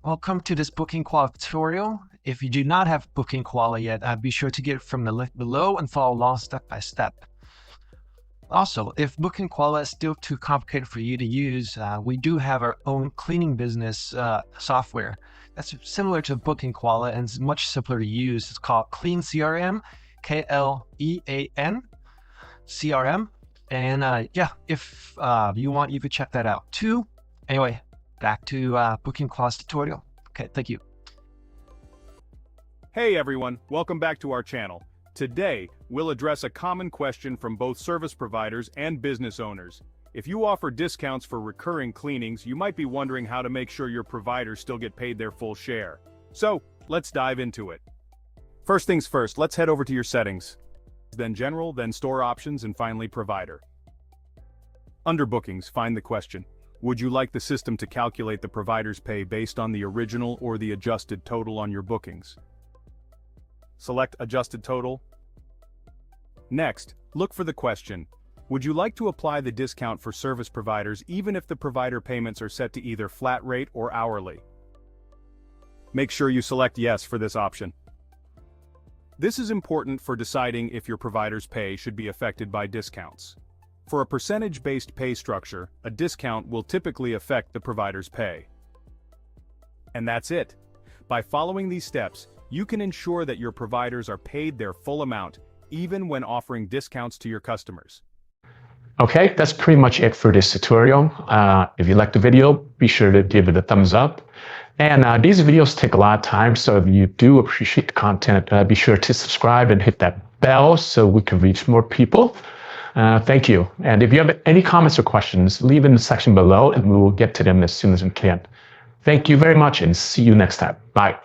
Welcome to this BookingKoala tutorial. If you do not have BookingKoala yet, be sure to get it from the link below and follow along step by step. Also, if BookingKoala is still too complicated for you to use, we do have our own cleaning business software that's similar to BookingKoala and is much simpler to use. It's called Clean CRM, K-L-E-A-N CRM. And yeah, if you want, you could check that out too. Anyway, back to BookingKoala's tutorial. Okay, thank you. Hey everyone, welcome back to our channel. Today, we'll address a common question from both service providers and business owners. If you offer discounts for recurring cleanings, you might be wondering how to make sure your providers still get paid their full share. So, let's dive into it. First things first, let's head over to your settings. Then General, then Store Options, and finally Provider. Under Bookings, find the question. Would you like the system to calculate the provider's pay based on the original or the adjusted total on your bookings? Select Adjusted Total. Next, look for the question. Would you like to apply the discount for service providers even if the provider payments are set to either flat rate or hourly? Make sure you select Yes for this option. This is important for deciding if your provider's pay should be affected by discounts. For a percentage-based pay structure, a discount will typically affect the provider's pay. And that's it. By following these steps, you can ensure that your providers are paid their full amount, even when offering discounts to your customers. Okay, that's pretty much it for this tutorial. If you liked the video, be sure to give it a thumbs up. And these videos take a lot of time, so if you do appreciate the content, be sure to subscribe and hit that bell so we can reach more people. Thank you. And if you have any comments or questions, leave in the section below and we will get to them as soon as we can. Thank you very much and see you next time. Bye.